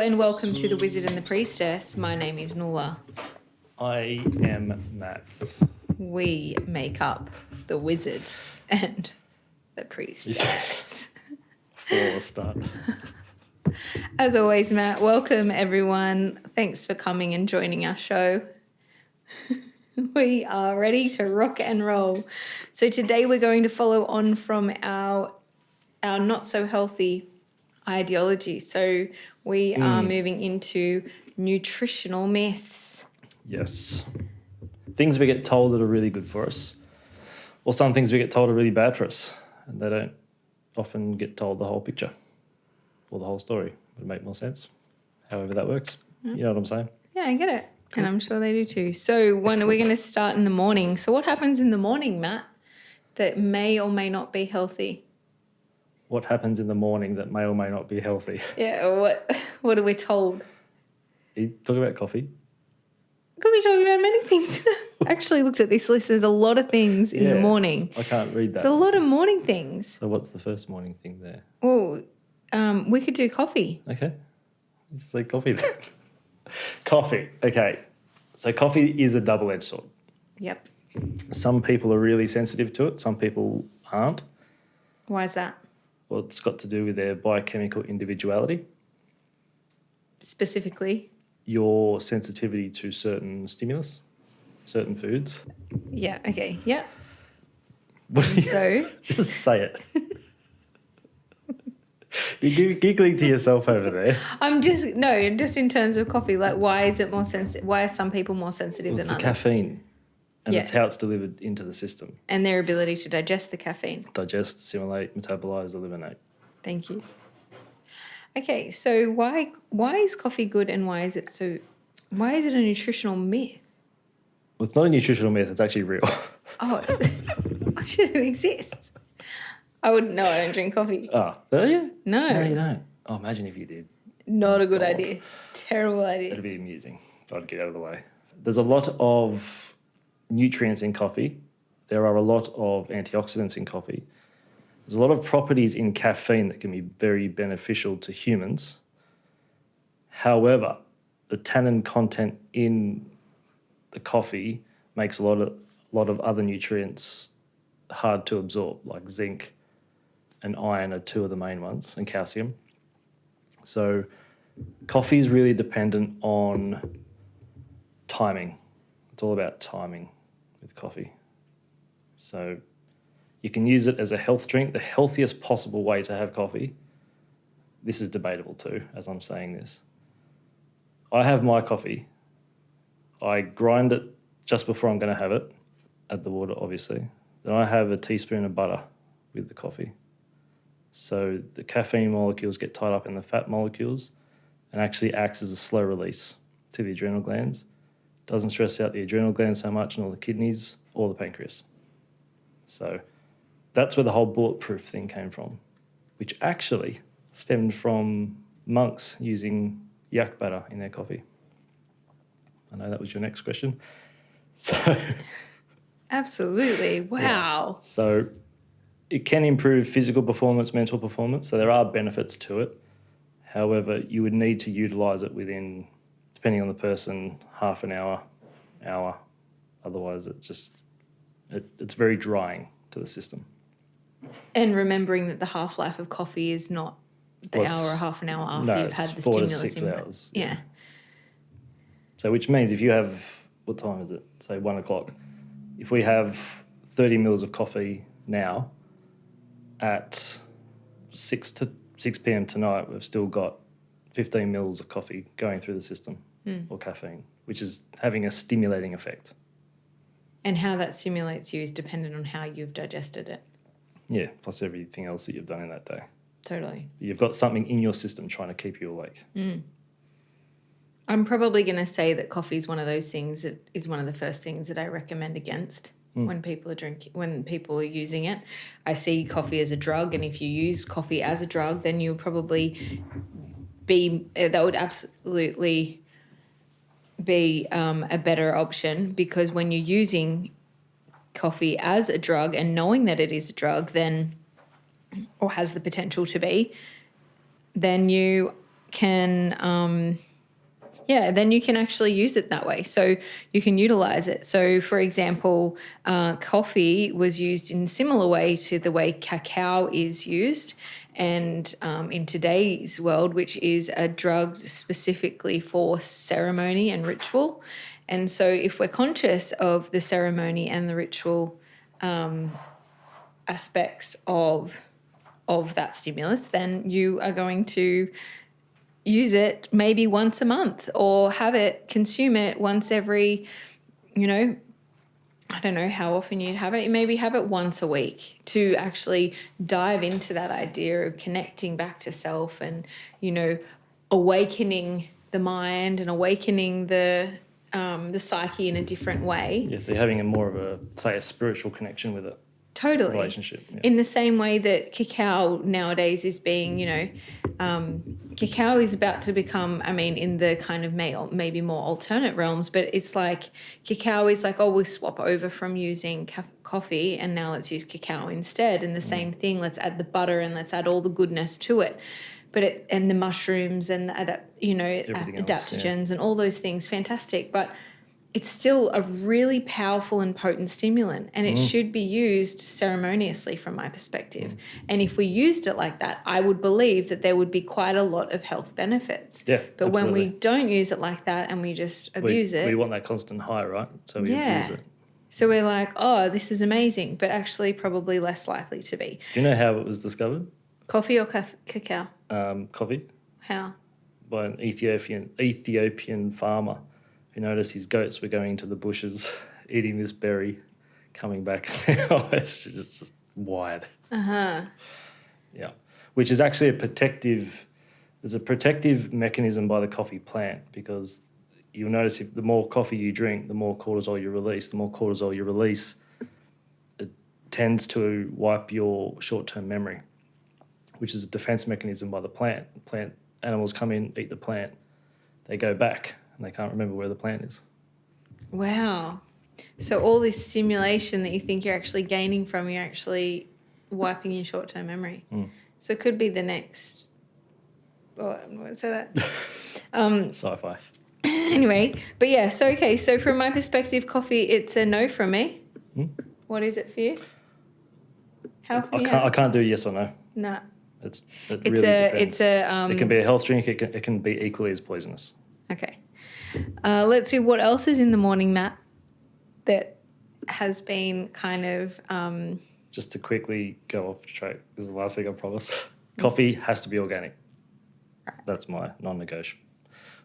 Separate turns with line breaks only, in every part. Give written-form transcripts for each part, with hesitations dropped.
and welcome to The Wizard and the Priestess. My name is Nuala.
I am Matt.
We make up the wizard and the priestess.
For a start.
As always, Matt, welcome everyone. Thanks for coming and joining our show. We are ready to rock and roll. So today we're going to follow on from our not so healthy ideology. So we are moving into nutritional myths.
Yes. Things we get told that are really good for us, or some things we get told are really bad for us, and they don't often get told the whole picture or the whole story. Would it make more sense? However that works. You know what I'm saying?
Yeah, I get it. Cool. And I'm sure they do too. So when we're going to start in the morning. So what happens in the morning, Matt, that may or may not be healthy?
What happens in the morning that may or may not be healthy?
Yeah, or what are we told?
You talk about coffee.
Could be talking about many things. I actually looked at this list. There's a lot of things in the morning.
I can't read that.
There's a lot of morning things.
So what's the first morning thing there?
Oh, we could do coffee.
Okay. Just say coffee then. Coffee. Okay. So coffee is a double-edged sword.
Yep.
Some people are really sensitive to it. Some people aren't.
Why is that?
Well, it's got to do with their biochemical individuality.
Specifically?
Your sensitivity to certain stimulus, certain foods.
Yeah, okay. Yep.
What do you,
So?
just say it. You're giggling to yourself over there.
just in terms of coffee, like why is it more sensitive? Why are some people more sensitive
It's
than
the
others?
caffeine, and
Yeah.
it's how it's delivered into the system.
And their ability to digest the caffeine.
Digest, assimilate, metabolize, eliminate.
Thank you. Okay, so why is coffee good and why is it a nutritional myth?
Well, it's not a nutritional myth. It's actually real.
Oh, why should it exist? I wouldn't know. I don't drink coffee.
Oh, do you?
No.
No, you don't. Oh, imagine if you did.
Not a good
God.
idea. Terrible idea.
It'd be amusing. I'd get out of the way. There's a lot of nutrients in coffee. There are a lot of antioxidants in coffee. There's a lot of properties in caffeine that can be very beneficial to humans. However, the tannin content in the coffee makes a lot of other nutrients hard to absorb, like zinc and iron are two of the main ones, and calcium. So coffee is really dependent on timing. It's all about timing with coffee. So you can use it as a health drink, the healthiest possible way to have coffee. This is debatable too, as I'm saying this. I have my coffee. I grind it just before I'm going to have it, add the water obviously. Then I have a teaspoon of butter with the coffee. So the caffeine molecules get tied up in the fat molecules and actually acts as a slow release to the adrenal glands. Doesn't stress out the adrenal glands so much, nor the kidneys or the pancreas. So that's where the whole bulletproof thing came from, which actually stemmed from monks using yak butter in their coffee. I know that was your next question. So
Absolutely. Wow.
yeah. So it can improve physical performance, mental performance. So there are benefits to it. However, you would need to utilize it within, depending on the person, half an hour. Otherwise, it's very drying to the system.
And remembering that the half-life of coffee is not the hour or half an hour after you've had the
4 to
stimulus
6
in.
hours.
Yeah.
So which means if you have, what time is it? Say 1 o'clock. If we have 30 mils of coffee now, at 6 p.m. tonight, we've still got 15 mils of coffee going through the system or caffeine, which is having a stimulating effect.
And how that stimulates you is dependent on how you've digested it.
Yeah, plus everything else that you've done in that day.
Totally.
You've got something in your system trying to keep you awake.
I'm probably going to say that coffee is one of those things that is one of the first things that I recommend against when people are using it. I see coffee as a drug, and if you use coffee as a drug, then you'll probably that would absolutely be a better option, because when you're using coffee as a drug and knowing that it is a drug, then, or has the potential to be, then you can then you can actually use it that way. So you can utilize it. So, for example, coffee was used in a similar way to the way cacao is used. And in today's world, which is a drug specifically for ceremony and ritual. And so if we're conscious of the ceremony and the ritual aspects of that stimulus, then you are going to use it maybe once a month or consume it once every, I don't know how often you'd have it. You maybe have it once a week to actually dive into that idea of connecting back to self and, awakening the mind and awakening the psyche in a different way.
Yeah, so you're having a spiritual connection with it.
Totally.
Relationship. Yeah.
In the same way that cacao nowadays is being, cacao is about to become, in the kind of maybe more alternate realms, but it's like cacao is like, we swap over from using coffee and now let's use cacao instead. And the same thing, let's add the butter and let's add all the goodness to it. But and the mushrooms and adaptogens and all those things, fantastic. But it's still a really powerful and potent stimulant, and it should be used ceremoniously from my perspective. And if we used it like that, I would believe that there would be quite a lot of health benefits.
Yeah,
but
absolutely.
when we don't use it like that and we just abuse it.
We want that constant high, right? So we abuse it.
So we're like, this is amazing, but actually probably less likely to be.
Do you know how it was discovered?
Coffee or cacao?
Coffee.
How? By
an Ethiopian farmer who noticed his goats were going into the bushes, eating this berry, coming back. It's just wired.
Uh-huh.
Yeah. Which is actually there's a protective mechanism by the coffee plant, because you'll notice if the more coffee you drink, the more cortisol you release. The more cortisol you release, it tends to wipe your short-term memory, which is a defense mechanism by the plant. Animals come in, eat the plant, they go back, and they can't remember where the plant is.
Wow. So all this stimulation that you think you're actually gaining from, you're actually wiping your short-term memory. So it could be the next... what's that?
Sci-fi.
Anyway, but yeah, so from my perspective, coffee, it's a no from me. What is it for you?
I can't do yes or no.
No.
It really depends. It can be a health drink. It can be equally as poisonous.
Okay. Let's see what else is in the morning, Matt, that has been kind of...
Just to quickly go off track, this is the last thing I promise. Coffee has to be organic. Right. That's my non-negotiable.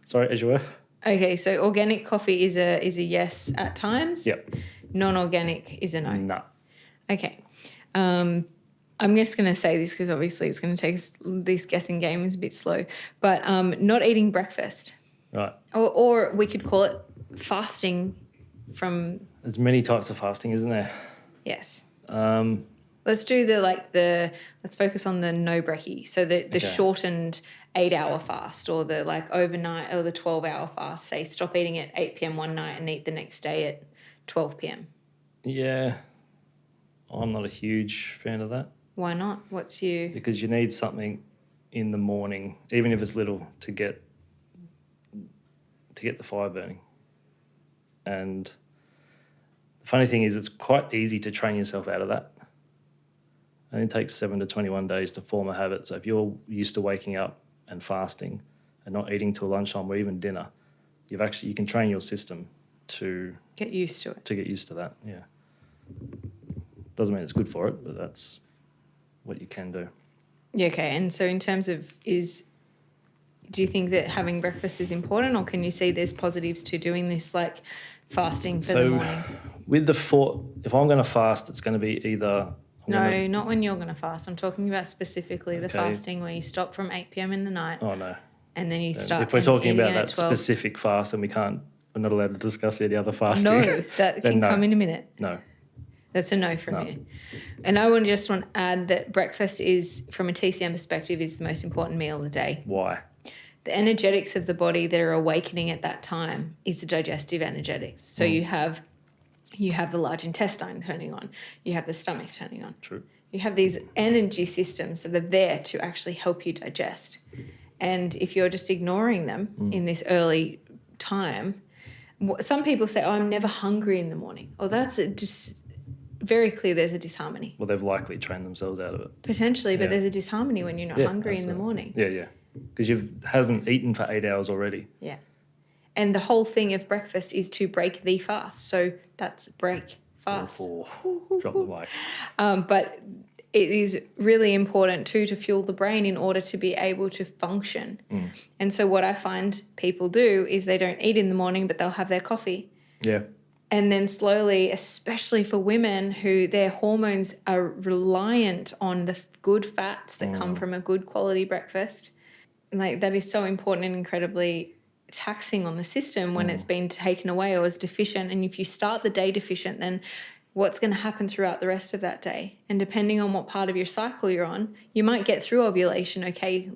Sorry, as you were.
Okay, so organic coffee is a yes at times.
Yep.
Non-organic is a no.
No.
Okay. I'm just going to say this because obviously it's going to take us, this guessing game is a bit slow, but not eating breakfast.
Right.
Or we could call it fasting from...
There's many types of fasting, isn't there?
Yes. Let's do let's focus on the no brekkie. So the shortened 8-hour fast, or the overnight, or the 12-hour fast. Say stop eating at 8 p.m. one night and eat the next day at 12 p.m.
Yeah. I'm not a huge fan of that.
Why not? What's you?
Because you need something in the morning, even if it's little, to get the fire burning. And the funny thing is, it's quite easy to train yourself out of that. It only takes 7 to 21 days to form a habit. So if you're used to waking up and fasting and not eating till lunchtime or even dinner, you can train your system to
get used to it.
To get used to that, yeah. Doesn't mean it's good for it, but that's what you can do.
Yeah, okay. And so in terms of do you think that having breakfast is important, or can you see there's positives to doing this, like fasting for the morning?
With if I'm going to fast, it's going to be either...
not when you're going to fast. I'm talking about specifically the fasting where you stop from 8 p.m. in the night.
Oh, no.
And then you start...
If we're talking about that specific fast, then we're not allowed to discuss any other fasting.
No, that can come in a minute.
No.
That's a no from you. And I just want to add that breakfast is, from a TCM perspective, is the most important meal of the day.
Why?
The energetics of the body that are awakening at that time is the digestive energetics. So you have the large intestine turning on. You have the stomach turning on.
True.
You have these energy systems that are there to actually help you digest. And if you're just ignoring them in this early time, some people say, oh, I'm never hungry in the morning. Oh, that's very clear there's a disharmony.
Well, they've likely trained themselves out of it.
Potentially, but there's a disharmony when you're not hungry in the
absolutely.
morning.
Yeah. Because you haven't eaten for 8 hours already.
Yeah. And the whole thing of breakfast is to break the fast. So that's break fast.
Drop the mic.
But it is really important too to fuel the brain in order to be able to function. And so what I find people do is they don't eat in the morning, but they'll have their coffee.
Yeah.
And then slowly, especially for women who their hormones are reliant on the good fats that come from a good quality breakfast, like that is so important and incredibly taxing on the system when it's been taken away or is deficient. And if you start the day deficient, then what's going to happen throughout the rest of that day? And depending on what part of your cycle you're on, you might get through ovulation,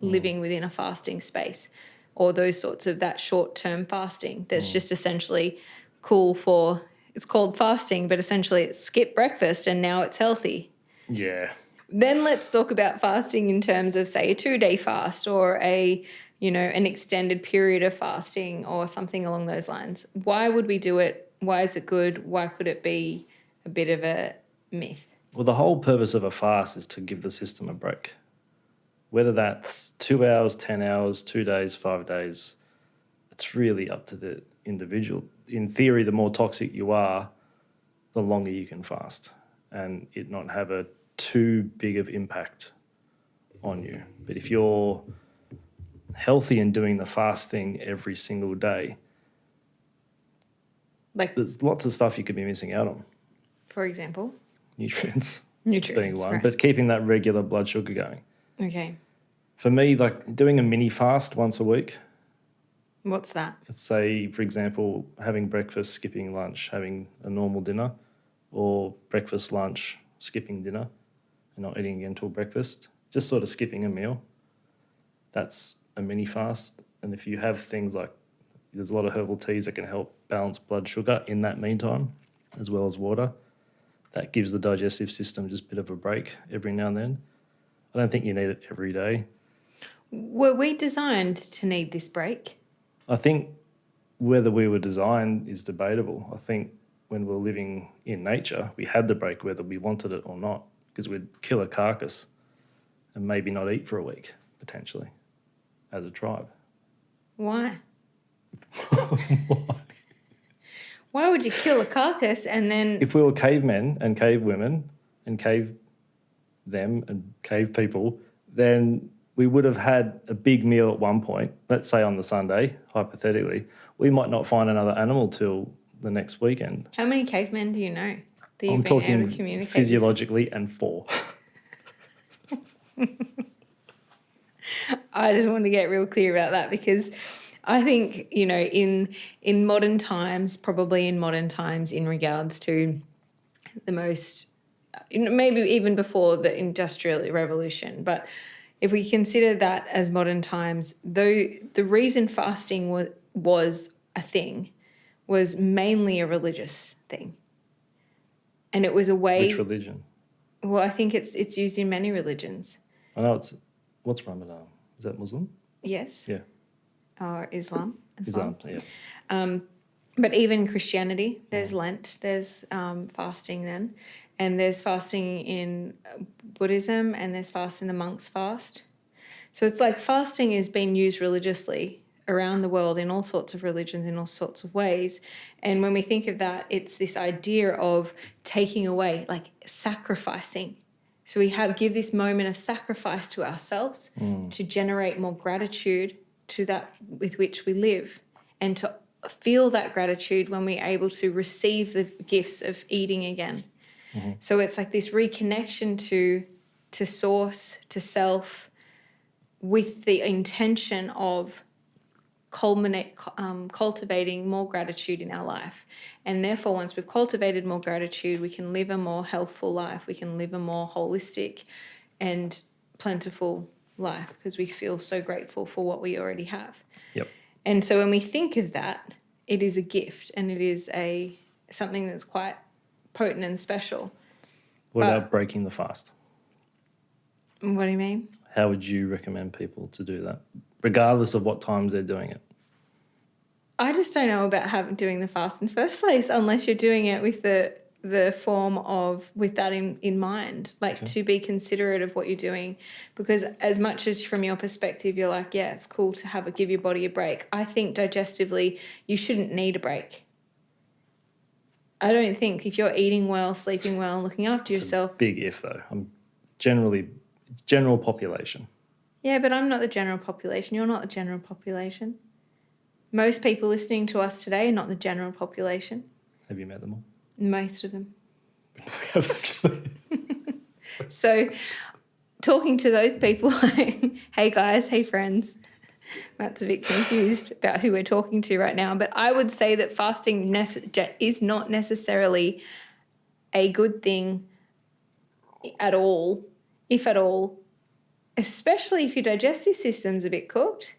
living within a fasting space, or those sorts of that short-term fasting that's just essentially cool for, it's called fasting, but essentially it's skip breakfast and now it's healthy.
Yeah.
Then let's talk about fasting in terms of, say, a 2-day fast or an extended period of fasting or something along those lines. Why would we do it? Why is it good? Why could it be a bit of a myth?
Well, the whole purpose of a fast is to give the system a break. Whether that's 2 hours, 10 hours, 2 days, 5 days, it's really up to the individual. In theory, the more toxic you are, the longer you can fast and it not have a too big of impact on you. But if you're healthy and doing the fasting every single day,
Like,
there's lots of stuff you could be missing out on.
for example?
Nutrients being one,
right.
but keeping that regular blood sugar going.
Okay.
For me, like doing a mini fast once a week,
What's that?
let's say, for example, having breakfast, skipping lunch, having a normal dinner, or breakfast, lunch, skipping dinner, and not eating again until breakfast, just sort of skipping a meal. That's a mini fast. And if you have things like, there's a lot of herbal teas that can help balance blood sugar in that meantime, as well as water. That gives the digestive system just a bit of a break every now and then. I don't think you need it every day.
Were we designed to need this break?
I think whether we were designed is debatable. I think when we're living in nature, we had the break whether we wanted it or not, because we'd kill a carcass and maybe not eat for a week, potentially, as a tribe.
Why? Why would you kill a carcass and then...
If we were cavemen and cave women and cave them and cave people, then we would have had a big meal at one point, let's say on the Sunday, hypothetically. We might not find another animal till the next weekend.
How many cavemen do you know that you've
I'm
been able
talking
to communicate with?
physiologically and 4.
I just want to get real clear about that because I think, in modern times, probably in modern times in regards to the most, maybe even before the Industrial Revolution, but if we consider that as modern times, though the reason fasting was a thing was mainly a religious thing. And it was a way...
Which religion?
Well, I think it's used in many religions.
I know what's Ramadan? Is that Muslim?
Yes.
Yeah.
Or Islam.
Islam, yeah.
But even Christianity, there's Lent, there's fasting then, and there's fasting in Buddhism, and there's fasting, the monks fast. So it's like fasting is being used religiously around the world in all sorts of religions, in all sorts of ways. And when we think of that, it's this idea of taking away, like sacrificing. So we give this moment of sacrifice to ourselves to generate more gratitude to that with which we live, and to feel that gratitude when we're able to receive the gifts of eating again. Mm-hmm. So it's like this reconnection to source, to self, with the intention of cultivating more gratitude in our life. And therefore, once we've cultivated more gratitude, we can live a more healthful life. We can live a more holistic and plentiful life because we feel so grateful for what we already have.
Yep.
And so when we think of that, it is a gift and it is something that's quite potent and special.
What about breaking the fast?
What do you mean?
how would you recommend people to do that, regardless of what times they're doing it?
I just don't know about doing the fast in the first place unless you're doing it with the form of with that in mind, like to be considerate of what you're doing, because as much as from your perspective you're like, yeah, it's cool to give your body a break, I think digestively you shouldn't need a break. I don't think if you're eating well, sleeping well, and looking after yourself.
Big if though. I'm general population.
Yeah, but I'm not the general population. You're not the general population. Most people listening to us today are not the general population.
Have you met them all?
Most of them.
We have actually.
So talking to those people like, hey guys, hey friends, Matt's a bit confused about who we're talking to right now, but I would say that fasting is not necessarily a good thing at all, if at all, especially if your digestive system's a bit cooked.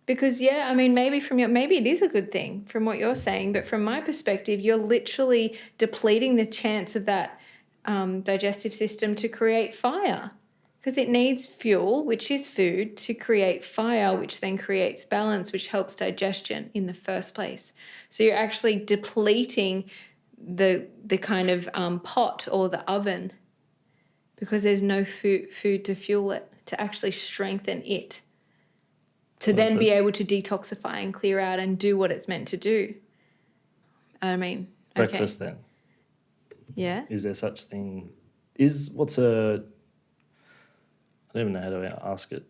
Because, yeah, I mean, maybe it is a good thing from what you're saying, but from my perspective, you're literally depleting the chance of that digestive system to create fire, because it needs fuel, which is food, to create fire, which then creates balance, which helps digestion in the first place. So you're actually depleting the kind of pot or the oven, because there's no food to fuel it, to actually strengthen it, to then be able to detoxify and clear out and do what it's meant to do. I mean,
Breakfast
okay.
then.
Yeah.
Is there such thing? I don't even know how to ask it.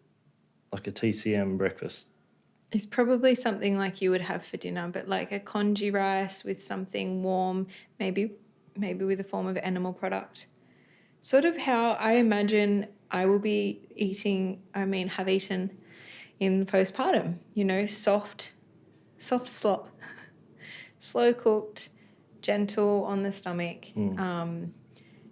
Like a TCM breakfast.
It's probably something like you would have for dinner, but like a congee rice with something warm, maybe with a form of animal product. Sort of how I imagine I will be have eaten in postpartum, soft slop, slow cooked, gentle on the stomach.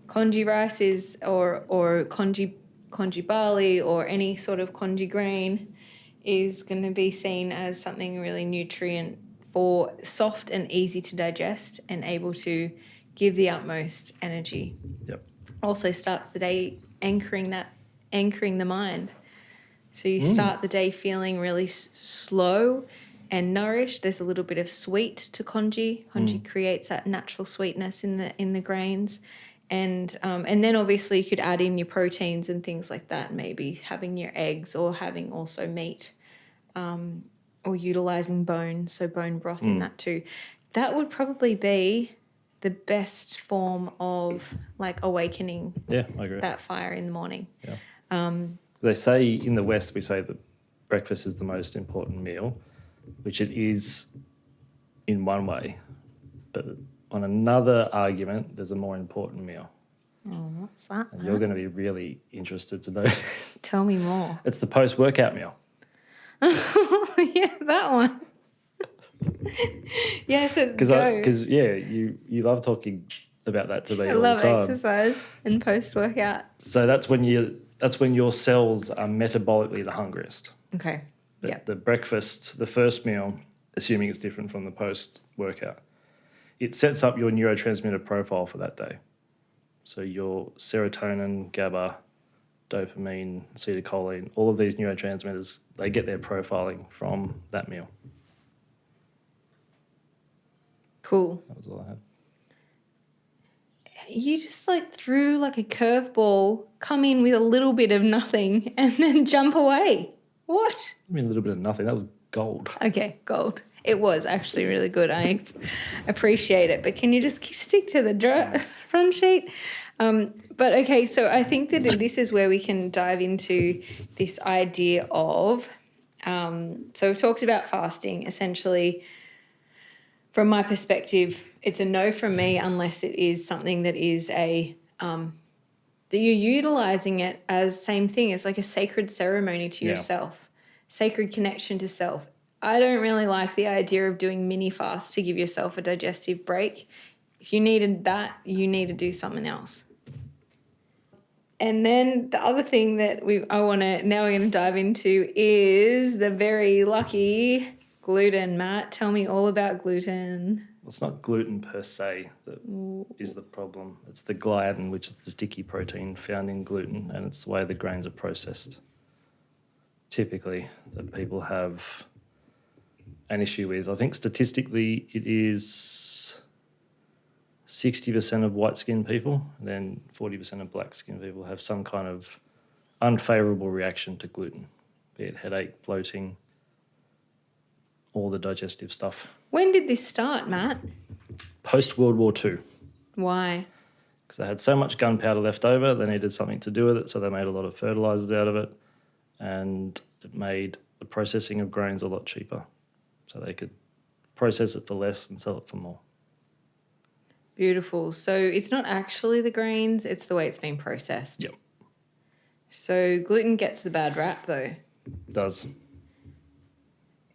Congee rice is, or congee barley or any sort of congee grain is going to be seen as something really nutrient for soft and easy to digest and able to give the utmost energy.
Yep.
Also starts the day anchoring the mind. So you start the day feeling really slow and nourished. There's a little bit of sweet to congee. Congee creates that natural sweetness in the grains. And then obviously you could add in your proteins and things like that, maybe having your eggs or having also meat, or utilising bone, so bone broth in that too. That would probably be the best form of like awakening
Yeah, I agree.
that fire in the morning.
Yeah. They say in the West, we say that breakfast is the most important meal, which it is in one way. But on another argument, there's a more important meal.
Oh, what's that?
And you're going to be really interested to know this.
Tell me more.
It's the post-workout meal.
Yeah, that one. Yeah, so
Because you love talking about that to me all the time.
I love exercise and post-workout.
So that's when your cells are metabolically the hungriest.
Okay. Yeah.
The breakfast, the first meal, assuming it's different from the post-workout, it sets up your neurotransmitter profile for that day. So your serotonin, GABA, dopamine, acetylcholine, all of these neurotransmitters, they get their profiling from that meal.
Cool.
That was all I had.
You just threw like a curveball, come in with a little bit of nothing and then jump away. What?
I mean, a little bit of nothing. That was gold.
Okay, gold. It was actually really good. I appreciate it. But can you just stick to the front sheet? But okay, so I think that this is where we can dive into this idea of, so we've talked about fasting. Essentially, from my perspective, it's a no from me unless it is something that is that you're utilizing it as same thing. It's like a sacred ceremony to yourself, sacred connection to self. I don't really like the idea of doing mini fasts to give yourself a digestive break. If you needed that, you need to do something else. And then the other thing that we're going to dive into is the very lucky gluten. Matt, tell me all about gluten.
It's not gluten per se that is the problem. It's the gliadin, which is the sticky protein found in gluten, and it's the way the grains are processed. Typically, that people have an issue with. I think statistically it is 60% of white-skinned people, and then 40% of black-skinned people have some kind of unfavourable reaction to gluten, be it headache, bloating, all the digestive stuff.
When did this start, Matt?
Post-World War II,
Why?
because they had so much gunpowder left over, they needed something to do with it, so they made a lot of fertilisers out of it, and it made the processing of grains a lot cheaper, so they could process it for less and sell it for more.
Beautiful. So it's not actually the grains, it's the way it's been processed.
Yep.
So gluten gets the bad rap, though.
It does.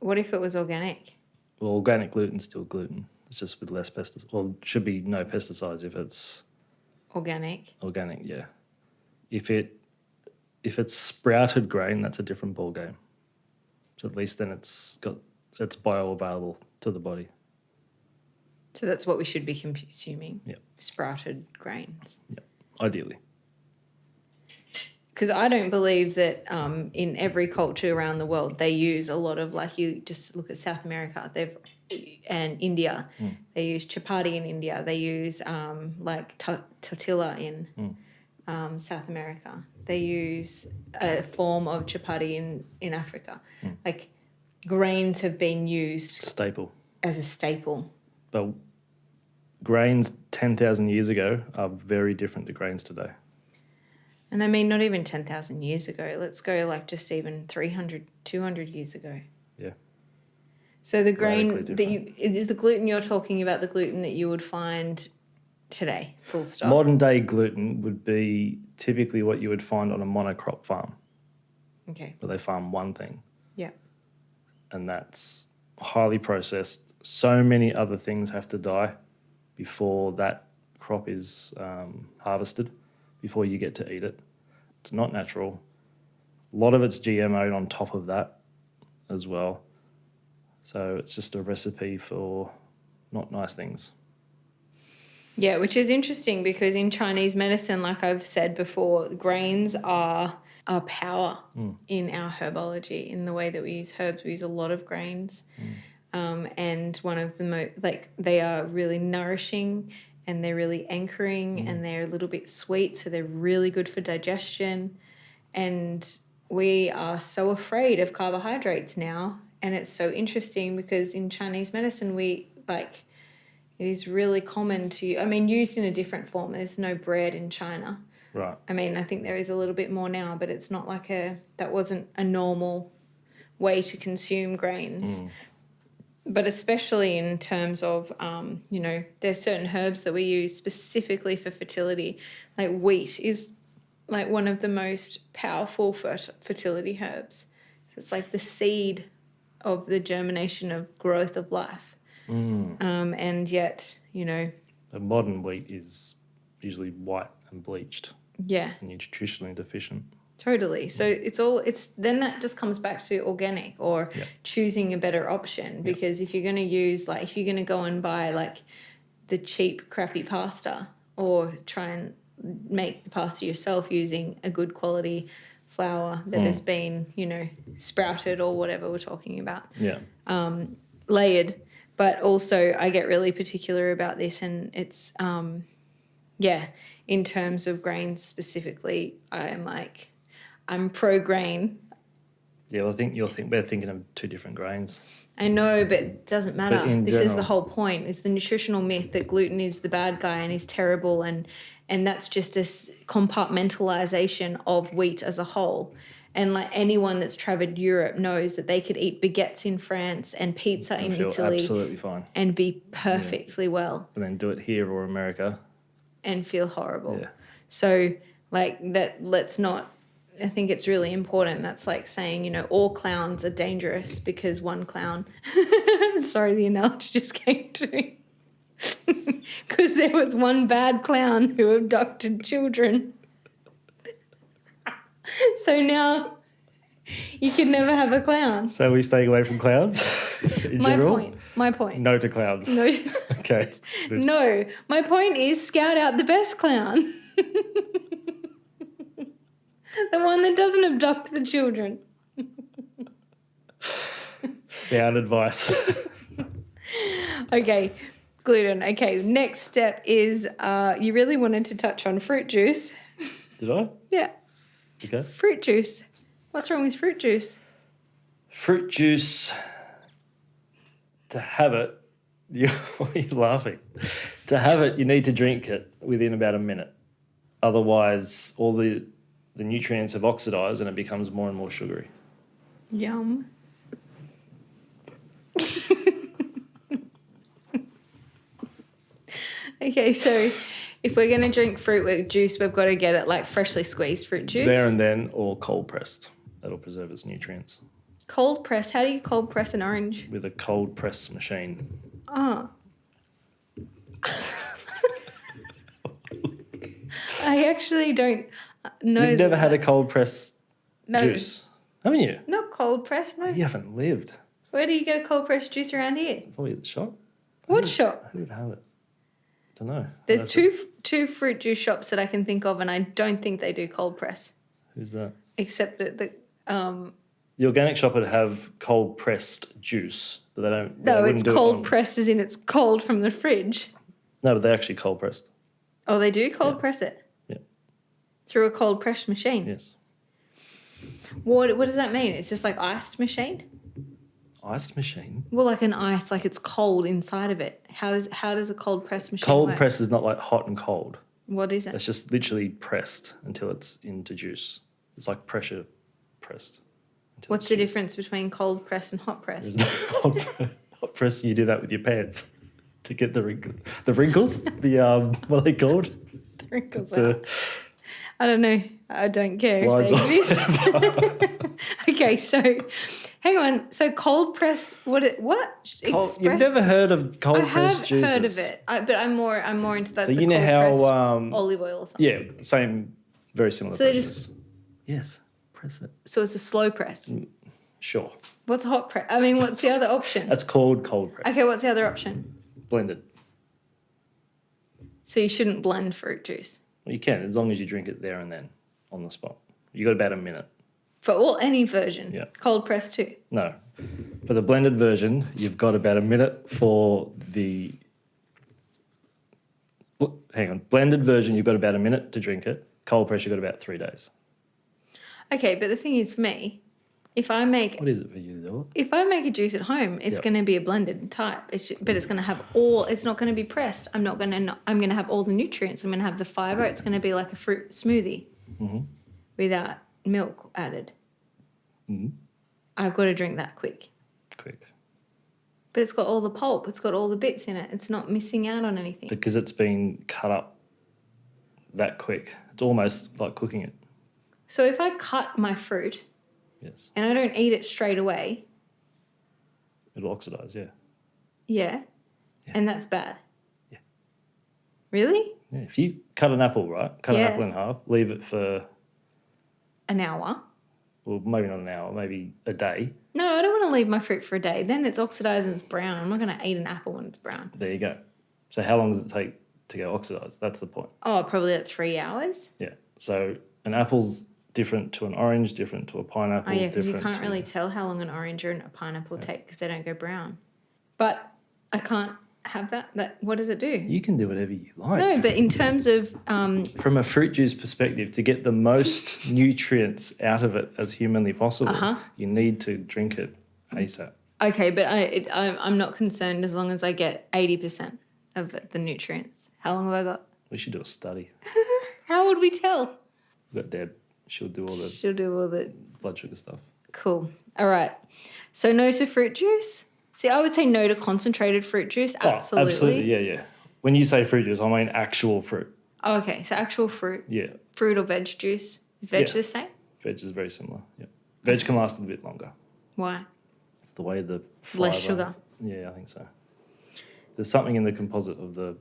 What if it was organic?
Well, organic gluten's still gluten. It's just with less pesticides. Well, it should be no pesticides if it's
Organic.
organic, yeah. If it's sprouted grain, that's a different ball game. So at least then it's bioavailable to the body.
So that's what we should be consuming.
Yep.
Sprouted grains.
Yep. Ideally.
Because I don't believe that in every culture around the world they use a lot of, like, you just look at South America, and India. They use chapati in India. They use tortilla in South America. They use a form of chapati in Africa. Like, grains have been used
Staple.
as a staple.
But grains 10,000 years ago are very different to grains today.
And I mean, not even 10,000 years ago. Let's go like just even 300, 200 years ago.
Yeah.
So the
Radically
grain is the gluten you're talking about, the gluten that you would find today, full stop.
Modern day gluten would be typically what you would find on a monocrop farm,
Okay.
where they farm one thing.
Yeah.
And that's highly processed. So many other things have to die before that crop is harvested, before you get to eat it. It's not natural. A lot of it's GMO'd on top of that as well. So it's just a recipe for not nice things.
Yeah, which is interesting because in Chinese medicine, like I've said before, grains are power in our herbology, in the way that we use herbs. We use a lot of grains. And one of the they are really nourishing, and they're really anchoring, and they're a little bit sweet, so they're really good for digestion. And we are so afraid of carbohydrates now, and it's so interesting because in Chinese medicine it is really common to, used in a different form. There's no bread in China.
Right.
I think there is a little bit more now, but it's not like that wasn't a normal way to consume grains. But especially in terms of, there's certain herbs that we use specifically for fertility. Like wheat is like one of the most powerful fertility herbs. So it's like the seed of the germination of growth of life. And yet,
The modern wheat is usually white and bleached
yeah.
and nutritionally deficient.
Totally. So then that just comes back to organic or choosing a better option, because if you're going to use, if you're going to go and buy the cheap crappy pasta, or try and make the pasta yourself using a good quality flour that has been, sprouted or whatever we're talking about.
Yeah.
Layered. But also I get really particular about this, and it's, in terms of grains specifically, I'm pro-grain.
Yeah, well, I think we're thinking of two different grains.
I know, but it doesn't matter. This is the
general-
whole point. It's the nutritional myth that gluten is the bad guy and is terrible, and that's just a compartmentalization of wheat as a whole. And anyone that's traveled Europe knows that they could eat baguettes in France and pizza in
feel
Italy
absolutely fine.
and be perfectly well
And then do it here or America.
and feel horrible.
Yeah.
So let's not, I think it's really important. That's like saying, all clowns are dangerous because one clown, sorry, the analogy just came to me. Because there was one bad clown who abducted children. So now You can never have a clown.
So we staying away from clowns in general?
My point.
No to clowns.
No,
Okay. Good.
no. My point is scout out the best clown. The one that doesn't abduct the children.
Sound advice.
Okay, gluten. Okay, next step is you really wanted to touch on fruit juice.
Did I?
Yeah,
Okay.
fruit juice. What's wrong with fruit juice?
Fruit juice, to have it, why are you laughing? To have it, you need to drink it within about a minute. Otherwise, all the nutrients have oxidized and it becomes more and more sugary.
Yum. Okay, so if we're going to drink fruit juice, we've got to get it like freshly squeezed fruit juice.
There and then, or cold pressed. That'll preserve its nutrients.
Cold press. How do you cold press an orange?
With a cold press machine.
Oh. I actually don't know.
You've never had a cold press
no,
juice, haven't you?
Not cold press, no.
You haven't lived.
Where do you get a cold press juice around here?
Probably at the shop.
What shop?
Who would have it? I don't know.
There's two fruit juice shops that I can think of, and I don't think they do cold press.
Who's that?
Except that
The organic shop would have cold pressed juice, but they don't.
no,
they
it's
wouldn't do it
cold
on-
pressed as in it's cold from the fridge.
No, but they're actually cold pressed.
Oh, they do cold press it?
Yeah.
Through a cold press machine?
Yes.
What does that mean? It's just like iced machine?
Iced machine.
Well, like an ice, like it's cold inside of it. How does a cold press machine
Cold
work?
press is not like hot and cold.
What is it?
It's just literally pressed until it's into juice. It's like pressure pressed. until
What's
it's
the
juice.
difference between cold press and hot press?
Hot press, you do that with your pants to get the wrinkles. What are they called?
Wrinkles
The-
out. I don't know. I don't care
Lines
if they exist. Okay, so hang on. So cold press. What?
Cold, you've never heard of cold
I have
pressed juices?
heard of it, but I'm more into that.
So
the
you know
cold
how
pressed olive oil or something.
yeah, same, very similar.
So they
process. Yes, press it.
So it's a slow press.
Sure,
What's hot press? I mean, what's the other option?
that's called cold press.
Okay, what's the other option?
Blended.
So you shouldn't blend fruit juice
Well, you can as long as you drink it there and then on the spot. You got about a minute.
for any version.
Yeah.
Cold press too.
No, for the blended version, you've got about a minute for the. Hang on, blended version, you've got about a minute to drink it. Cold press, you've got about 3 days.
Okay, but the thing is, for me, if I make
What is it for you, though?
a juice at home, it's
Yep.
going to be a blended type. But it's going to have all. It's not going to be pressed. I'm going to have all the nutrients. I'm going to have the fiber. It's going to be like a fruit smoothie without milk added.
Mhm.
I've got to drink that quick.
Quick.
But it's got all the pulp. It's got all the bits in it. It's not missing out on anything.
Because it's been cut up that quick. It's almost like cooking it.
So if I cut my fruit
Yes.
and I don't eat it straight away,
It'll oxidize, yeah.
yeah. And that's bad.
Yeah.
Really?
Yeah. If you cut an apple, right? Cut an
Yeah.
apple in half, leave it for,
An hour?
well, maybe not an hour, maybe a day.
No, I don't want to leave my fruit for a day. Then it's oxidized and it's brown. I'm not going to eat an apple when it's brown.
There you go. So how long does it take to go oxidized? That's the point.
Oh, probably at 3 hours.
Yeah. So an apple's different to an orange, different to a pineapple.
Oh, yeah, because you
different
can't
to-
really tell how long an orange or a pineapple take because they don't go brown. But I can't have that. What does it do?
You can do whatever you like.
No, but in terms of
From a fruit juice perspective, to get the most nutrients out of it as humanly possible, you need to drink it ASAP.
okay, but I'm not concerned as long as I get 80% of the nutrients. How long have I got?
We should do a study.
How would we tell?
We've got Deb. She'll do all the
She'll do all the
blood sugar stuff.
cool. All right. So no to fruit juice. See, I would say no to concentrated fruit juice. Absolutely.
Oh, absolutely. Yeah, yeah. When you say fruit juice, I mean actual fruit.
Oh, okay. So actual fruit,
Yeah.
fruit or veg juice. Is veg
Yeah.
the same?
Veg is very similar. Yeah. Veg can last a bit longer.
Why?
It's the way the
Less
fibre-
sugar.
Yeah, I think so. There's something in the composite of the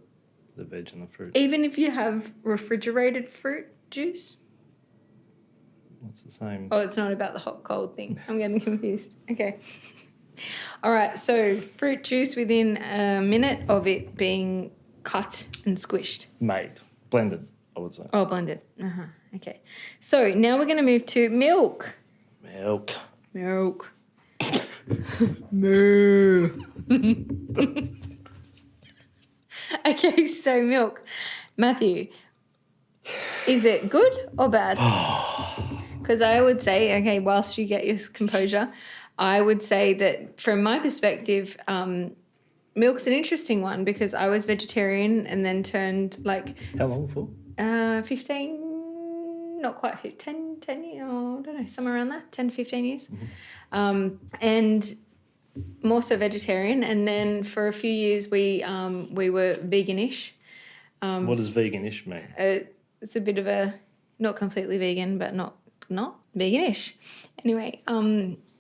veg and the fruit.
Even if you have refrigerated fruit juice?
It's the same.
Oh, it's not about the hot cold thing. I'm getting confused. Okay. All right. So fruit juice within a minute of it being cut and squished.
Made, blended, I would say.
Oh, blended. Okay. So now we're going to move to milk.
Milk.
Milk. Moo. Okay, so milk. Matthew, is it good or bad? Because I would say, okay, whilst you get your composure, I would say that from my perspective, milk's an interesting one because I was vegetarian and then turned like
How long for?
15, not quite 15, 10 years, oh, I don't know, somewhere around that, 10 to 15 years. And more so vegetarian. And then for a few years we were veganish.
What does veganish mean?
It's a bit of a, not completely vegan, but not veganish. Anyway,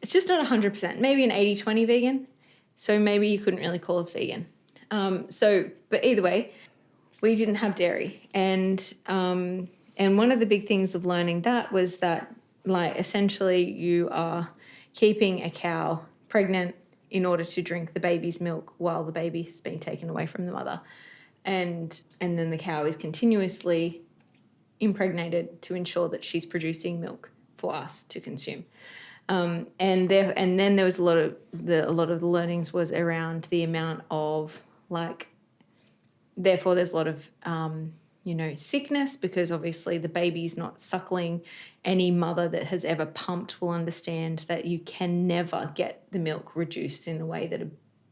it's just not 100%, maybe an 80-20 vegan. So maybe you couldn't really call us vegan. But either way, we didn't have dairy. And one of the big things of learning that was that, like, essentially you are keeping a cow pregnant in order to drink the baby's milk while the baby has been taken away from the mother. And then the cow is continuously impregnated to ensure that she's producing milk for us to consume. And then there was a lot of the learnings was around the amount of, like, therefore there's a lot of sickness because obviously the baby's not suckling. Any mother that has ever pumped will understand that you can never get the milk reduced in the way that a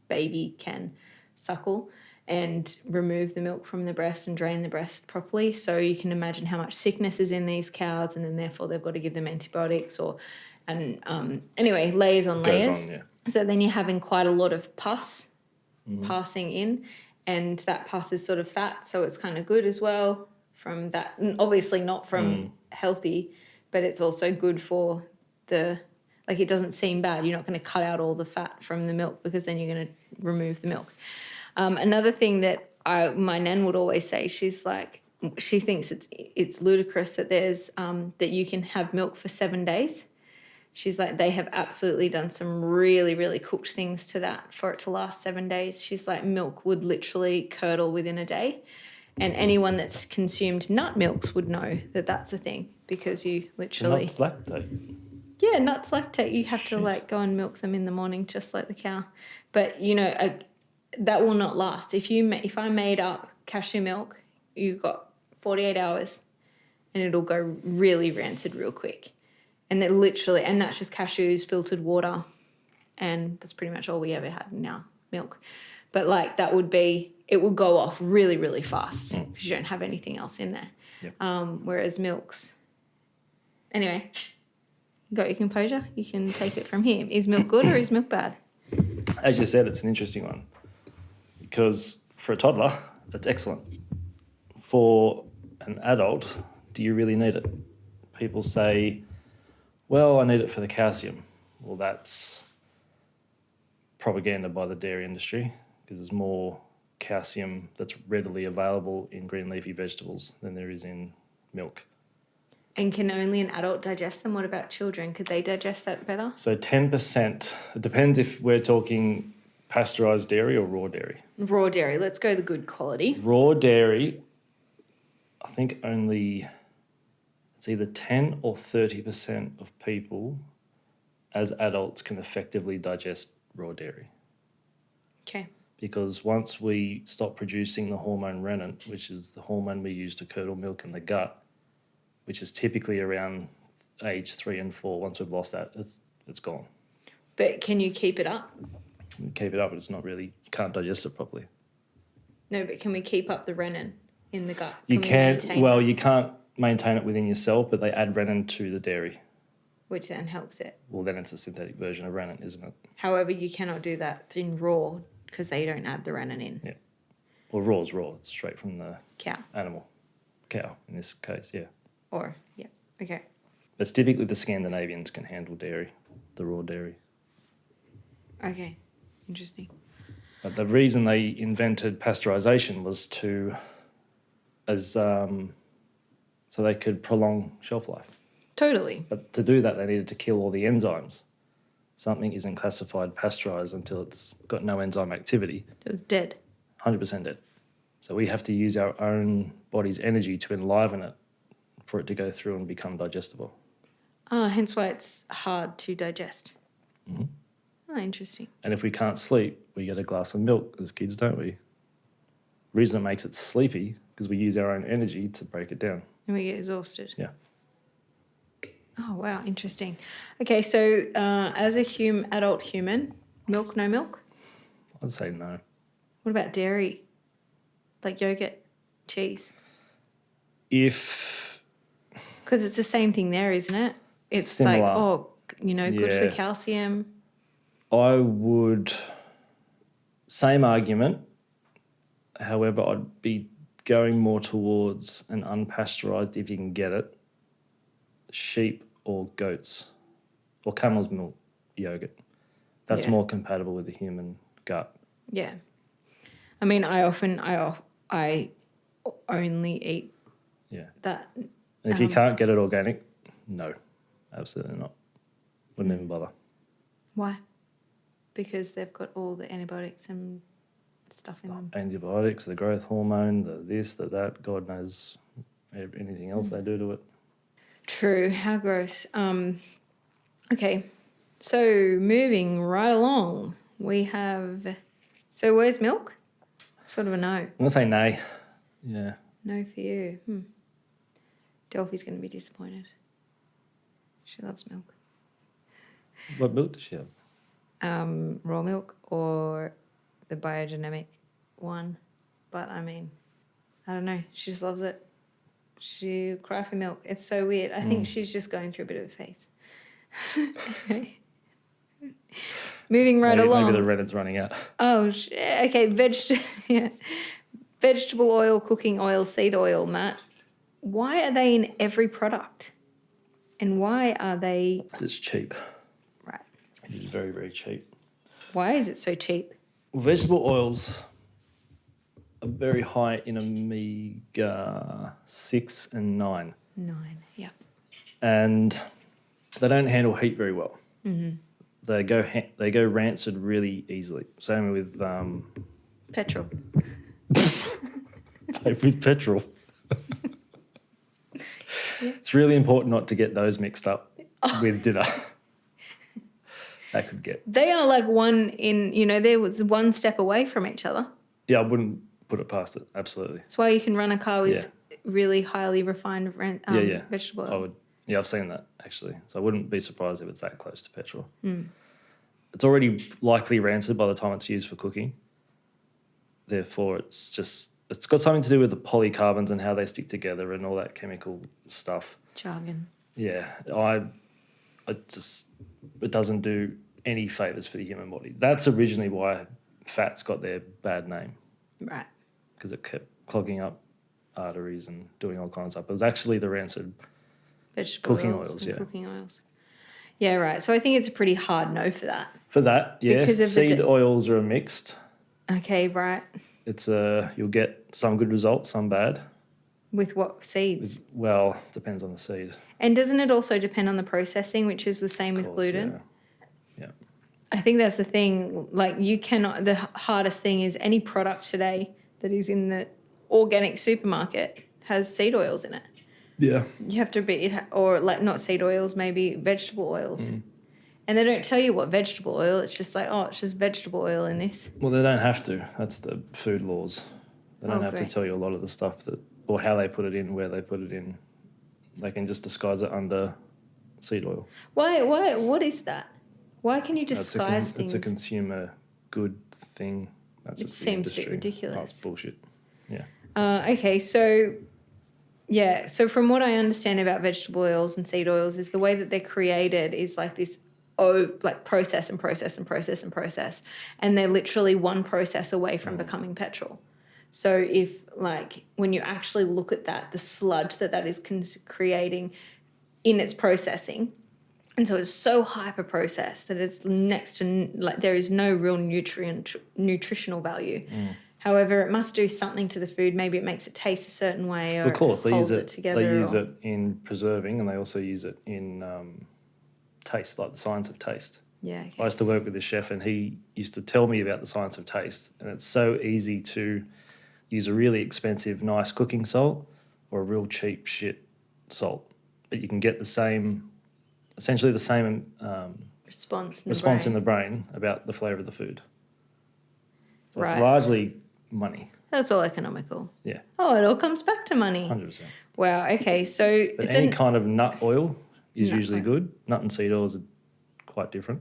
baby can suckle and remove the milk from the breast and drain the breast properly. So you can imagine how much sickness is in these cows, and then therefore they've got to give them antibiotics anyway, layers on layers.
Goes on, yeah.
So then you're having quite a lot of pus passing in, and that pus is sort of fat, so it's kind of good as well from that. And obviously not from healthy, but it's also good for it doesn't seem bad. You're not going to cut out all the fat from the milk because then you're going to remove the milk. Another thing that my nan would always say, she's like, she thinks it's ludicrous that there's that you can have milk for 7 days. She's like, they have absolutely done some really, really cooked things to that for it to last 7 days. She's like, milk would literally curdle within a day. And anyone that's consumed nut milks would know that that's a thing because you literally...
Nuts lactate.
Yeah, nuts lactate. You have to go and milk them in the morning just like the cow. But, that will not last. If I made up cashew milk, you've got 48 hours and it'll go really rancid real quick. And that's just cashews, filtered water, and that's pretty much all we ever had in our milk. But it will go off really, really fast because you don't have anything else in there. Yep. Whereas milks, anyway, you got your composure? You can take it from here. Is milk good or is milk bad?
As you said, it's an interesting one because for a toddler, it's excellent. For an adult, do you really need it? People say, well, I need it for the calcium. Well, that's propaganda by the dairy industry because there's more calcium that's readily available in green leafy vegetables than there is in milk.
And can only an adult digest them? What about children? Could they digest that better?
So 10%. It depends if we're talking pasteurised dairy or raw dairy.
Raw dairy. Let's go the good quality.
Raw dairy, I think only... it's either 10 or 30% of people as adults can effectively digest raw dairy.
Okay.
Because once we stop producing the hormone renin, which is the hormone we use to curdle milk in the gut, which is typically around age 3 and 4, once we've lost that, it's gone.
But can you keep it up?
You keep it up, but it's not really, you can't digest it properly.
No, but can we keep up the renin in the gut?
You can't maintain it within yourself, but they add renin to the dairy.
Which then helps it.
Well, then it's a synthetic version of renin, isn't it?
However, you cannot do that in raw because they don't add the renin in.
Yeah. Well, raw is raw. It's straight from the
cow
in this case, yeah.
Okay.
It's typically the Scandinavians can handle dairy, the raw dairy.
Okay, interesting.
But the reason they invented pasteurisation was so they could prolong shelf life.
Totally.
But to do that, they needed to kill all the enzymes. Something isn't classified pasteurized until it's got no enzyme activity.
It was dead.
100% dead. So we have to use our own body's energy to enliven it for it to go through and become digestible.
Hence why it's hard to digest. Oh, interesting.
And if we can't sleep, we get a glass of milk as kids, don't we? The reason it makes it sleepy because we use our own energy to break it down.
And we get exhausted.
Yeah.
Oh, wow. Interesting. Okay, so as a adult human, milk, no milk?
I'd say no.
What about dairy? Like yogurt, cheese?
If
Because it's the same thing there, isn't it? It's
Similar.
like, good for
Yeah.
calcium.
I would, same argument. However, I'd be going more towards an unpasteurized, if you can get it, sheep or goats or camel's milk yogurt. That's
Yeah.
more compatible with the human gut.
Yeah. I mean, I only eat
Yeah.
that.
And if you can't get it organic, no, absolutely not. Wouldn't even bother.
Why? Because they've got all the antibiotics and stuff in them.
Antibiotics, the growth hormone, the this, the that, God knows anything else they do to it.
True. How gross. Okay. So moving right along, we have. So where's milk? Sort of a no.
I'm going to say nay. Yeah.
No for you. Delphi's going to be disappointed. She loves milk.
What milk does she have?
Raw milk or the biodynamic one. But I mean, I don't know. She just loves it. She cry for milk. It's so weird. I think she's just going through a bit of a phase. Okay. Moving right along.
Maybe the Reddit's running out.
Oh, okay. Vegetable oil, cooking oil, seed oil, Matt. Why are they in every product? And why are they...
It's cheap.
Right.
It is very, very cheap.
Why is it so cheap?
Vegetable oils are very high in omega-6 and 9.
9, yeah.
And they don't handle heat very well. They go rancid really easily. Same with
Petrol.
with petrol. It's really important not to get those mixed up with dinner. That could get.
They are like there was one step away from each other.
Yeah, I wouldn't put it past it. Absolutely.
That's why you can run a car with
Yeah.
really highly refined vegetable oil.
I would. Yeah, I've seen that actually. So I wouldn't be surprised if it's that close to petrol. It's already likely rancid by the time it's used for cooking. Therefore, it's got something to do with the polycarbons and how they stick together and all that chemical stuff.
Jargon.
Yeah, it doesn't do any favors for the human body. That's originally why fats got their bad name,
Right.
because it kept clogging up arteries and doing all kinds of stuff. It was actually the rancid
Vegetable
Cooking
oils
oils,
and
yeah.
cooking oils. Yeah, right. So I think it's a pretty hard no for that.
For that, yes,
Because of the
seed oils are a mixed.
Okay, right.
It's you'll get some good results, some bad.
With what seeds?
Well, depends on the seed.
And doesn't it also depend on the processing, which is the same with
Of course,
gluten?
Yeah.
I think that's the thing. Like you cannot, the hardest thing is any product today that is in the organic supermarket has seed oils in it.
Yeah.
You have to or like not seed oils, maybe vegetable oils. And they don't tell you what vegetable oil. It's just like, it's just vegetable oil in this.
Well, they don't have to. That's the food laws. They don't have
great.
to tell you a lot of the stuff or how they put it in, where they put it in. They can just disguise it under seed oil.
Why? What is that? Why can you disguise things?
It's a consumer good thing. That's
It
just the
seems a bit
industry.
ridiculous.
Oh, it's bullshit. Yeah.
Okay, so yeah, so from what I understand about vegetable oils and seed oils is the way that they're created is like this process and process and process and process, and they're literally one process away from becoming petrol. So if like when you actually look at that, the sludge that is creating in its processing, and so it's so hyper processed that it's next to like there is no real nutritional value. However, it must do something to the food. Maybe it makes it taste a certain way, or
Of course,
it
they use
holds
it.
together.
They use
or-
it in preserving, and they also use it in taste, like the science of taste.
Yeah.
I
Okay.
used to work with a chef, and he used to tell me about the science of taste. And it's so easy to use a really expensive, nice cooking salt or a real cheap shit salt, but you can get the same, essentially the same response in the brain about the flavour of the food. So
Right.
it's largely money.
That's all economical.
Yeah,
Oh, it all comes back to money.
100%.
Wow. Okay. So
But
it's
any kind of nut oil is
Nut
usually
oil.
good. Nut and seed oils are quite different.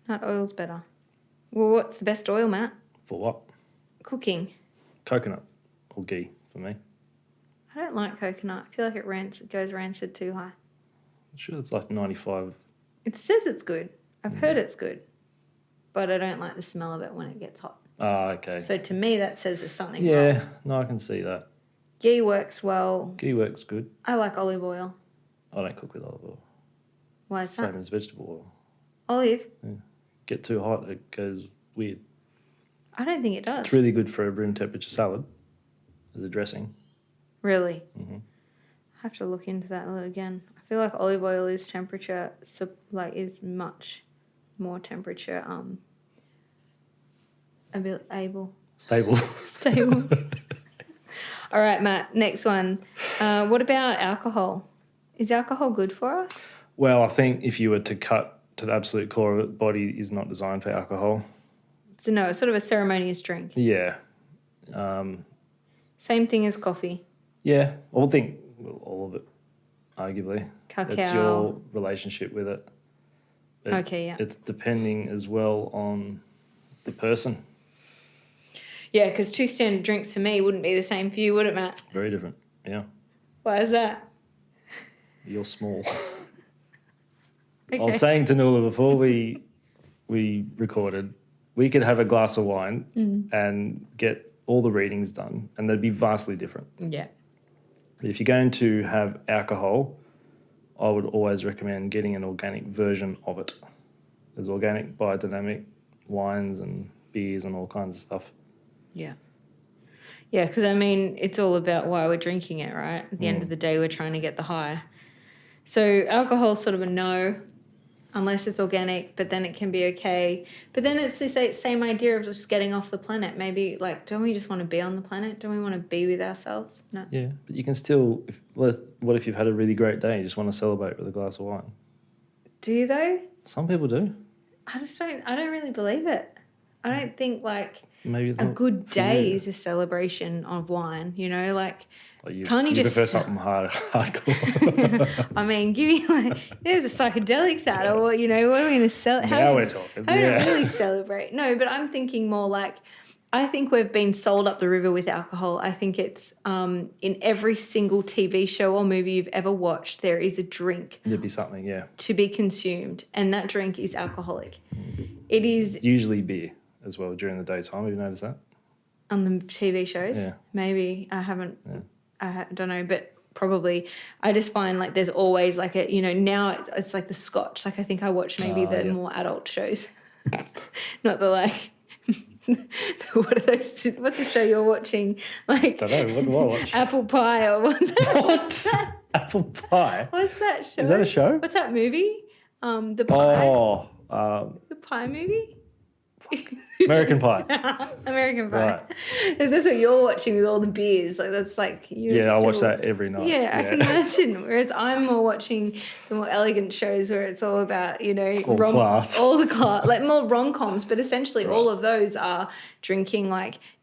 nut oil's better. Well, what's the best oil, Matt?
For what?
Cooking.
Coconut or ghee for me.
I don't like coconut. I feel like it goes rancid too high.
I'm sure it's like 95.
It says it's good. I've heard it's good, but I don't like the smell of it when it gets hot.
Ah, okay.
So to me, that says there's something wrong.
Yeah, no, I can see that.
Ghee works well.
Ghee works good.
I like olive oil.
I don't cook with olive oil.
Why is that?
Same as vegetable oil.
Olive?
Get too hot, it goes weird.
I don't think it does.
It's really good for a room temperature salad as a dressing.
Really?
Mhm.
I have to look into that a little again. I feel like olive oil is temperature, so is much more temperature
Stable.
stable. All right, Matt. Next one. What about alcohol? Is alcohol good for us?
Well, I think if you were to cut to the absolute core of it, the body is not designed for alcohol.
So no, it's sort of a ceremonious drink.
Yeah.
Same thing as coffee.
Yeah. I think all of it, arguably.
Cacao.
It's your relationship with it.
Okay, yeah.
It's depending as well on the person.
Yeah, because 2 standard drinks for me wouldn't be the same for you, would it, Matt?
Very different. Yeah.
Why is that?
You're small.
Okay.
I was saying to Nuala before we recorded, we could have a glass of wine and get all the readings done, and they'd be vastly different.
Yeah.
But if you're going to have alcohol, I would always recommend getting an organic version of it. There's organic biodynamic wines and beers and all kinds of stuff.
Yeah. Yeah, because I mean, it's all about why we're drinking it, right? At the end of the day, we're trying to get the high. So alcohol's sort of a no, unless it's organic, but then it can be okay. But then it's this same idea of just getting off the planet. Maybe, don't we just want to be on the planet? Don't we want to be with ourselves? No.
Yeah, but you can still, what if you've had a really great day and you just want to celebrate with a glass of wine?
Do you, though?
Some people do.
I don't really believe it. I don't think,
Maybe it's
a
not
good
for
day
you.
is a celebration of wine,
Like
can't you just-
prefer something hardcore?
I mean, give me there's a psychedelics out, or what are we going to sell?
Now we're talking.
How do
Yeah.
you really celebrate? No, but I'm thinking more I think we've been sold up the river with alcohol. I think it's in every single TV show or movie you've ever watched, there is a drink
There'd be something, yeah.
to be consumed, and that drink is alcoholic. It is
Usually beer as well during the daytime. Have you noticed that?
on the TV shows.
Yeah.
Maybe I haven't. Don't know, but probably. I just find there's always now it's like the Scotch. I think I watch maybe the
yeah.
more adult shows, not the what are those? What's the show you're watching?
Don't know. What do I watch?
Apple Pie or what's that?
What? Apple pie?
What's that show?
Is that a show?
What's that movie? The Pie.
Oh,
The Pie movie.
American Pie.
American Pie.
Right.
That's what you're watching with all the beers. That's
Yeah, I watch that every night.
Yeah, I can imagine. Whereas I'm more watching the more elegant shows where it's all about,
All class.
all the class, more rom-coms, but essentially all of those are drinking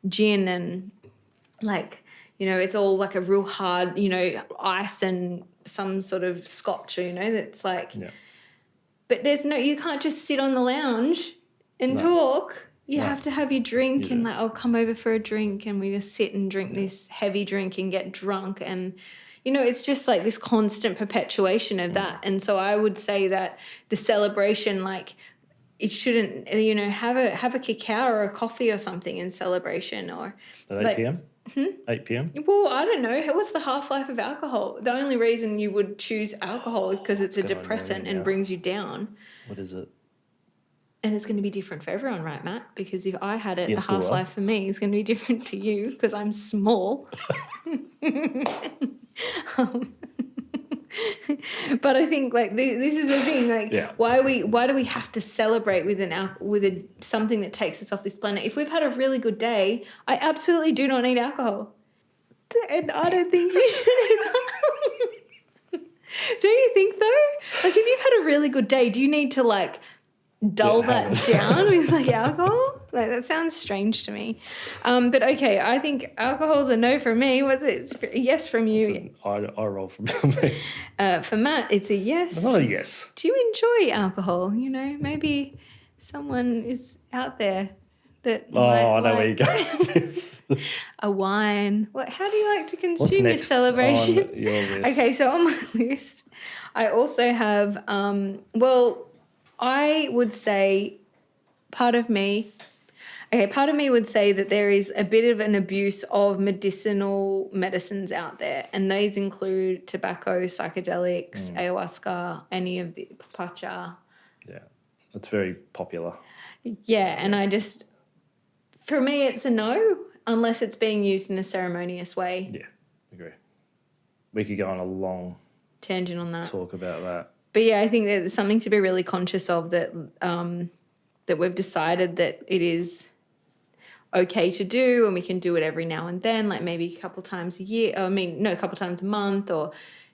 gin and it's all a real hard, ice and some sort of scotch, that's
Yeah.
but you can't just sit on the lounge and talk. You have to have your drink and I'll come over for a drink and we just sit and drink this heavy drink and get drunk and it's just this constant perpetuation of that. And so I would say that the celebration it shouldn't have a cacao or a coffee or something in celebration or
At 8 p.m.? 8 p.m.?
well, I don't know. What's the half-life of alcohol? The only reason you would choose alcohol is because it's a
God, I know,
depressant
yeah.
and brings you down.
What is it?
And it's going to be different for everyone, right, Matt? Because if I had it,
Yes,
the
we will.
half-life for me is going to be different to you because I'm small. Um, but I think like this is the thing. Like,
Yeah.
why do we have to celebrate with something that takes us off this planet? If we've had a really good day, I absolutely do not need alcohol, and I don't think you should either. Do you think though? Like, if you've had a really good day, do you need to like dull that down with like alcohol? Like, that sounds strange to me. But okay, I think alcohol's a no from me. What's it? A yes from you.
I roll from me.
For Matt, it's a yes.
It's not a yes.
Do you enjoy alcohol? You know, maybe someone is out there that
Oh, I know
might
where you're
like
going with this.
a wine. How do you like to
What's
consume your
next
celebration?
on your list?
Okay, so on my list, I also have, I would say part of me would say that there is a bit of an abuse of medicinal medicines out there, and these include tobacco, psychedelics, ayahuasca, any of the papacha.
Yeah, it's very popular.
Yeah, and for me, it's a no unless it's being used in a ceremonious way.
Yeah, agree. We could go on a long
Tangent on that.
talk about that.
But yeah, I think that there's something to be really conscious of that that we've decided that it is okay to do, and we can do it every now and then, like maybe a couple times a year. A couple times a month, or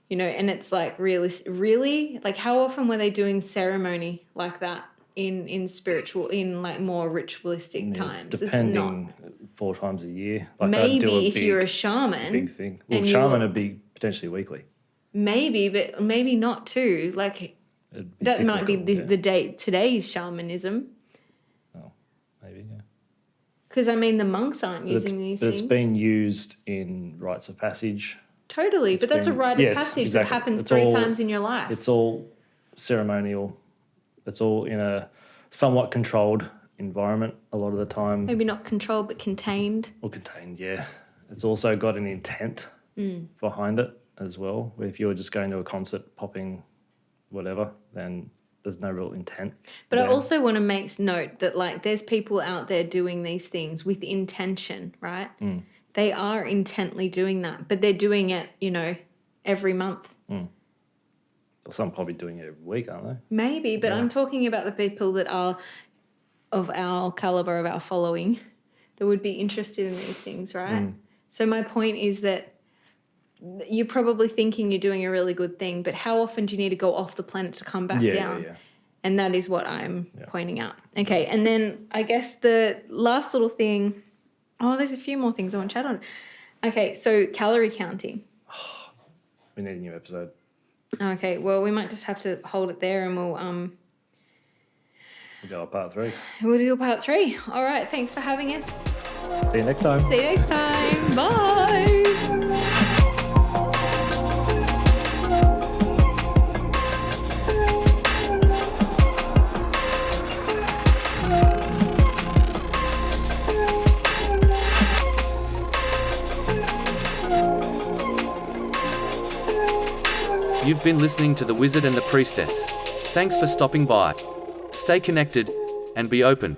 you know. And it's like really, like how often were they doing ceremony like that in spiritual, in like more ritualistic times?
Depending, 4 times a year. Like
Maybe if you're a shaman,
big thing. Well,
and
shaman would be potentially weekly.
maybe, but maybe not too. Like
It'd be
that might be
cyclical,
today's shamanism.
Oh, maybe, yeah.
Because, I mean, the monks aren't
But
using these
it's
things.
been used in rites of passage.
Totally, but that's a rite of passage that happens
It's
3
all-
times in your life.
It's all ceremonial. It's all in a somewhat controlled environment a lot of the time.
Maybe not controlled, but contained.
Or contained, yeah. It's also got an intent behind it as well. Where if you're just going to a concert, popping whatever, then there's no real intent.
But I
there.
also want to make note that, like, there's people out there doing these things with intention, right? They are intently doing that, but they're doing it, you know, every month.
Some probably doing it every week, aren't they?
Maybe, but I'm talking about the people that are of our caliber, of our following, that would be interested in these things, right? So my point is that you're probably thinking you're doing a really good thing, but how often do you need to go off the planet to come back down?
Yeah.
And that is what I'm pointing out. Okay, and then I guess the last little thing, there's a few more things I want to chat on. Okay, so calorie counting.
We need a new episode.
Okay, well, we might just have to hold it there, and we'll
We'll go on part 3.
do part 3. All right, thanks for having us.
See you next time.
See you next time. Bye.
You've been listening to The Wizard and the Priestess. Thanks for stopping by. Stay connected and be open.